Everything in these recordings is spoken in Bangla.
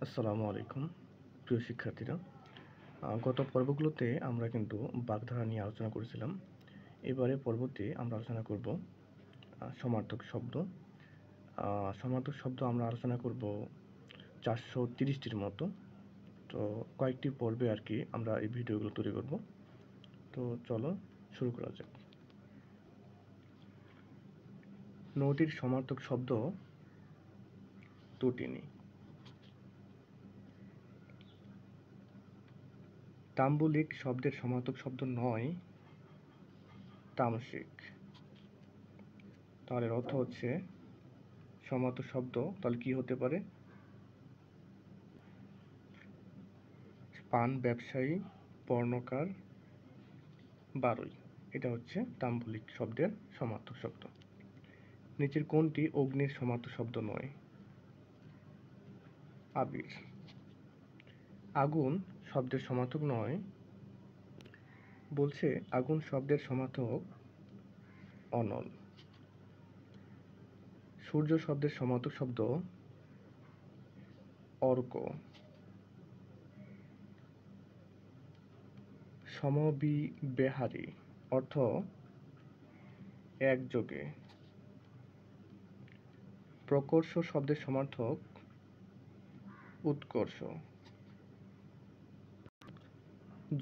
আসসালামু আলাইকুম প্রিয় শিক্ষার্থীরা। গত পর্বগুলোতে আমরা কিন্তু বাগধারা নিয়ে আলোচনা করেছিলাম। এবারে পর্বতে আমরা আলোচনা করব সমার্থক শব্দ। সমার্থক শব্দ আমরা আলোচনা করব 430টির মতো। তো কয়েকটি পর্বে আর কি আমরা এই ভিডিওগুলো তৈরি করব। তো চলো শুরু করা যাক। নদীর সমার্থক শব্দ তটিনী। তাম্বুলিক শব্দের সমার্থক শব্দ নয় তামসিক। তাহলে অর্থ হচ্ছে সমার্থক শব্দ তাহলে কি হতে পারে? পান ব্যবসায়ী, বর্ণকার, বারুই। এটা হচ্ছে তাম্বুলিক শব্দের সমার্থক শব্দ। নিচের কোনটি অগ্নির সমার্থক শব্দ নয়? আবির। আগুন শব্দের সমার্থক নয়। বলছে আগুন শব্দের সমার্থক অনল। সূর্য শব্দের সমার্থক শব্দ অর্ক। সমবিবেহারী অর্থ একযোগে। প্রকর্ষ শব্দের সমার্থক উৎকর্ষ।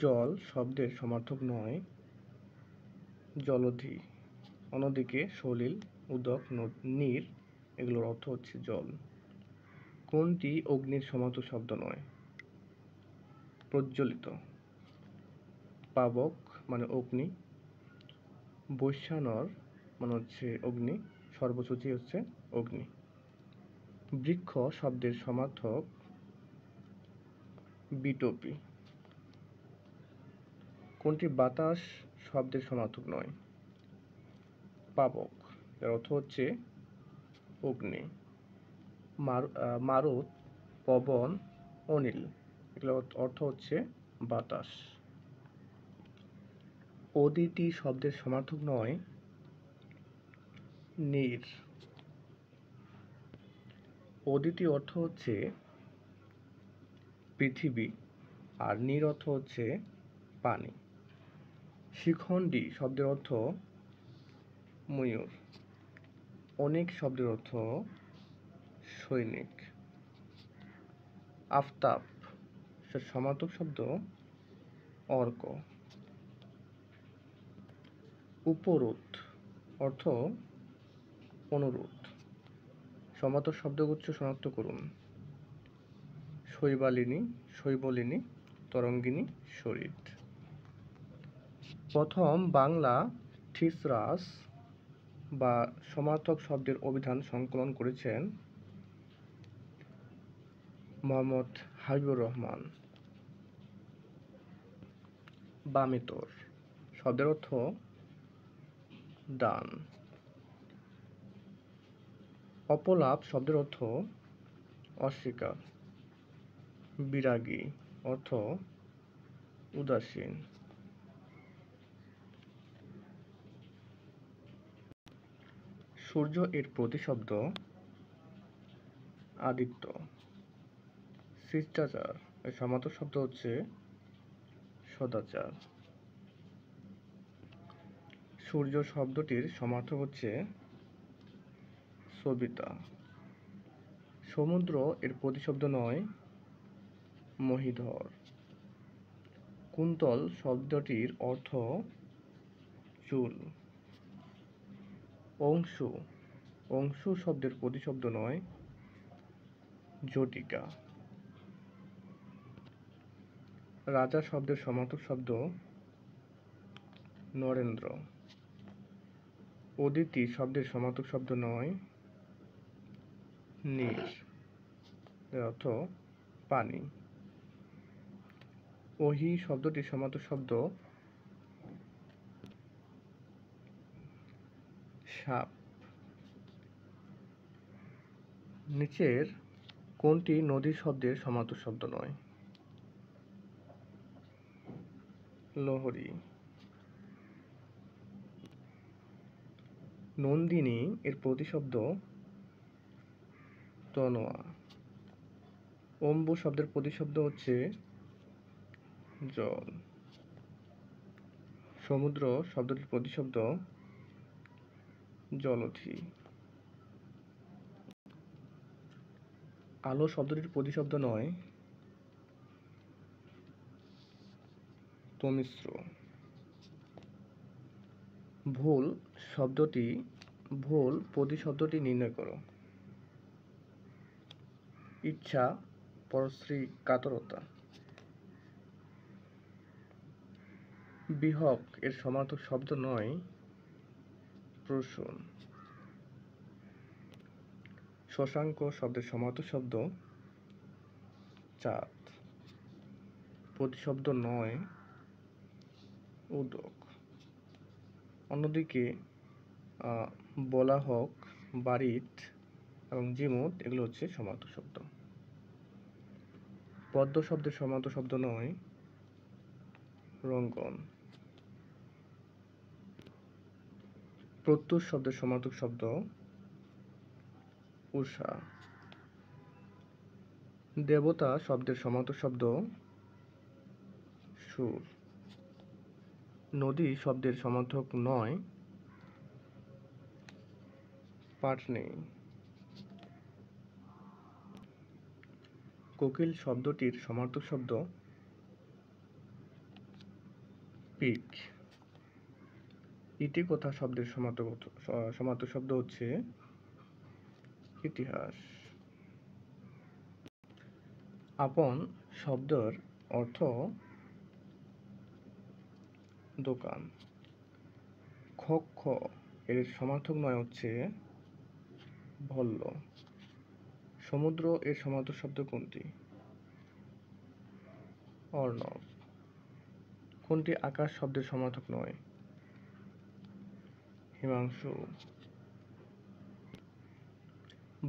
জল শব্দের সমার্থক নয় জলধি। অন্যদিকে সলিল, উদক, নীর এগুলোর অর্থ হচ্ছে জল। কোনটি অগ্নির সমার্থক শব্দ নয়? প্রজ্বলিত। পাবক মানে অগ্নি। বৈশ্যানর মানে হচ্ছে অগ্নি। সর্বসূচি হচ্ছে অগ্নি। বৃক্ষ শব্দের সমার্থক বিটপি। কোনটি বাতাস শব্দের সমার্থক নয়? পাবক। এর অর্থ হচ্ছে অগ্নি। মারুত, পবন, অনিল এগুলোর অর্থ হচ্ছে বাতাস। অদিতি শব্দের সমার্থক নয় নীর। অদিতি অর্থ হচ্ছে পৃথিবী আর নীর অর্থ হচ্ছে পানি। শিখণ্ডী শব্দের অর্থ ময়ূর। অনেক শব্দের অর্থ সৈনিক। আফতাব সমার্থক শব্দ অর্ক। উপরোধ অর্থ অনুরোধ। সমার্থক শব্দগুচ্ছ শনাক্ত করুন। শৈবালিনী, শৈবলিনী, তরঙ্গিনী, শরীর। প্রথম বাংলা থিসরাস বা সমার্থক শব্দের অভিধান সংকলন করেছেন মোহাম্মদ হাবিবুর রহমান। বামেতর শব্দের অর্থ ডান। অপলাপ শব্দের অর্থ অস্বীকার। বিরাগী অর্থ উদাসীন। সূর্য এর প্রতিশব্দ আদিত্য। শিষ্টাচার এর সমার্থক শব্দ হচ্ছে সদাচার। সূর্য শব্দটির সমার্থক হচ্ছে সবিতা। সমুদ্র এর প্রতিশব্দ নয় মহীধর। কুন্তল শব্দটির অর্থ চুল। অংশু, অংশু শব্দের প্রতিশব্দ নয় জটিকা। রাজা শব্দের সমার্থক শব্দ নরেন্দ্র। অদিতি শব্দের সমার্থক শব্দ নয় নীর, এর অর্থ পানি। ওহি শব্দটির সমার্থক শব্দ সাপ। নিচের কোনটি নদী শব্দের সমার্থক শব্দ নয়? লহরী। নন্দিনী এর প্রতিশব্দ তনোয়া। অম্বু শব্দের প্রতিশব্দ হচ্ছে জল। সমুদ্র শব্দটির প্রতিশব্দ জলধি। আলো শব্দটির প্রতিশব্দ নয় তমিশ্র। ভুল প্রতিশব্দটি নির্ণয় করো। ইচ্ছা পরশ্রী কাতরতা। বিহগ এর সমার্থক শব্দ নয় প্রসূন। শশাঙ্ক শব্দের সমার্থক শব্দ চাঁদ। প্রতিশব্দ নয় উদক। অন্যদিকে বলাহক, বারিত এবং জিমুত এগুলো হচ্ছে সমার্থক শব্দ। পদ্ম শব্দের সমার্থক শব্দ নয় রঙ্গন। প্রত্যুষ শব্দের সমার্থক শব্দ উষা। দেবতা শব্দের সমার্থক শব্দ সুর। নদী শব্দের সমার্থক নয় পাটনি। কোকিল শব্দটির সমার্থক শব্দ পিক। ইতিকথা শব্দের সমার্থক শব্দ হচ্ছে ইতিহাস। আপন শব্দের অর্থ দোকান। খক্ষ এর সমার্থক নয় হচ্ছে ভল্ল। সমুদ্র এর সমার্থক শব্দ কোনটি? অর্ণব। কোনটি আকাশ শব্দের সমার্থক নয়? হিমাংশু।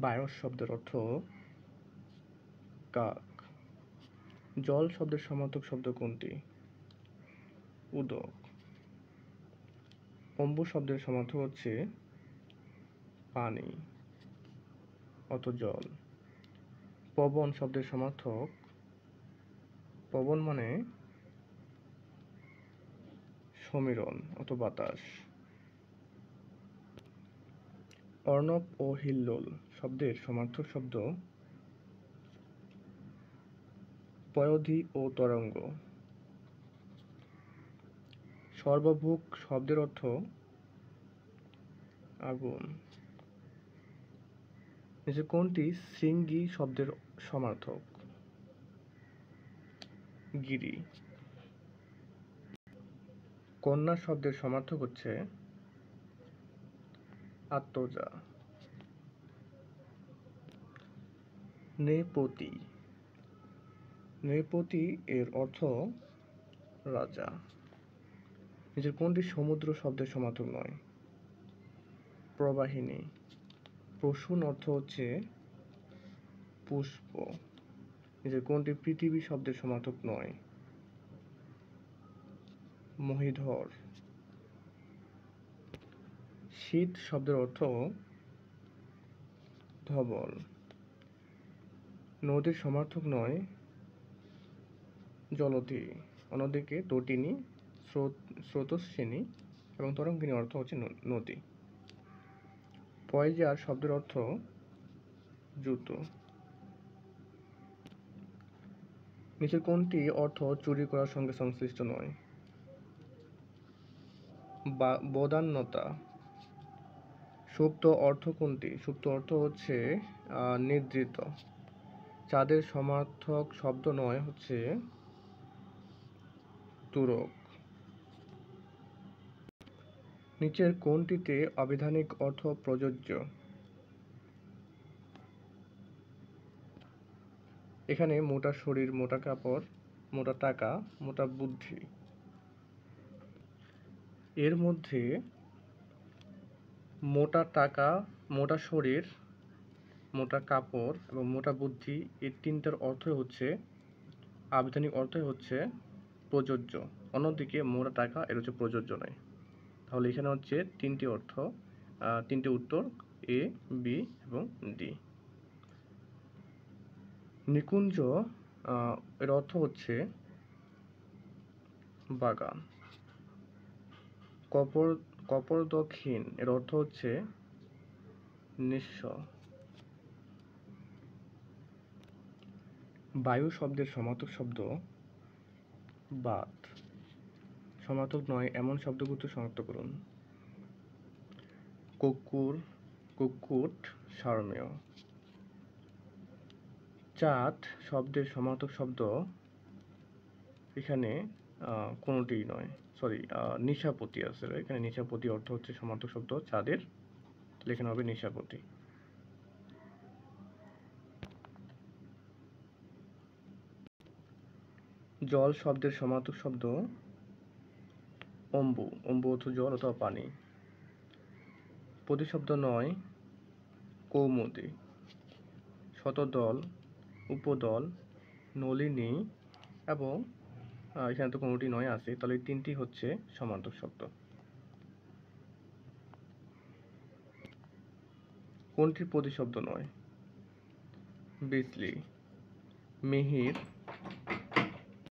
বায়স শব্দের অর্থ কাক। জল শব্দের সমার্থক শব্দ কোনটি? উদক। অম্বু শব্দের সমার্থক হচ্ছে পানি অত জল। পবন শব্দের সমার্থক পবন মানে সমীরণ অত বাতাস। অর্ণব ও হিল্লোল শব্দের সমার্থক শব্দ পয়োধি ও তরঙ্গ। সর্বভুক শব্দের অর্থ আগুন। নিচে কোনটি শৃঙ্গী শব্দের সমার্থক? গিরি। কন্যা শব্দের সমার্থক হচ্ছে আত্মজা। নৃপতি। নৃপতি এর অর্থ রাজা। নিচের কোনটি সমুদ্র শব্দের সমার্থক নয়? প্রবাহিনী। প্রসূন অর্থ হচ্ছে পুষ্প। নিচের কোনটি পৃথিবী শব্দের সমার্থক নয়? মহীধর। শীত শব্দের অর্থ ধবল। নদীর সমার্থক নয় জলধি। অন্যদিকে তটিনী, স্রোতস্বিনী এবং তরঙ্গিনী অর্থ হচ্ছে নদী। পয়জার শব্দের অর্থ জুতো। নিচের কোনটি অর্থ চুরি করার সঙ্গে সংশ্লিষ্ট নয়? বদান্যতা। সুপ্ত অর্থ কোনটি? সুপ্ত অর্থ হচ্ছে নিদ্রিত। চাঁদের সমার্থক শব্দ নয় হচ্ছে তুরক। নিচের কোনটিতে আবিধানিক অর্থ প্রযোজ্য? এখানে মোটা শরীর, মোটা কাপড়, মোটা টাকা, মোটা বুদ্ধি। এর মধ্যে মোটা টাকা, মোটা শরীর, মোটা কাপড় এবং মোটা বুদ্ধি এই তিনটার অর্থই হচ্ছে আবিধানিক অর্থই হচ্ছে প্রযোজ্য। অন্যদিকে মোটা টাকা এর হচ্ছে প্রযোজ্য নয়। তাহলে এখানে হচ্ছে তিনটি অর্থ, তিনটি উত্তর এ, বি এবং ডি। নিকুঞ্জ এর অর্থ হচ্ছে বাগান। কপর্দকহীন এর অর্থ হচ্ছে নিঃস্ব। বায়ু শব্দের সমার্থক শব্দ বাত। সমার্থক নয় এমন শব্দগুলো শনাক্ত করুন। কুকুর, কুকুট সারমেয়। চাঁদ শব্দের সমার্থক শব্দ এখানে কোনোটিই নয়, সরি, নিশাপতি আছে। এখানে নিশাপতি অর্থ হচ্ছে সমার্থক শব্দ চাঁদের, লেখানো হবে নিশাপতি। জল শব্দের সমার্থক শব্দ অম্বু। অম্বু অর্থ জল অথবা পানি। প্রতিশব্দ নয় কৌমুদী। শতদল, উপদল, নলিনী এবং এখানে তো কোনোটি নয় আছে, তাহলে এই তিনটি হচ্ছে সমার্থক শব্দ। কোনটি প্রতিশব্দ নয়? বিজলি, মিহির,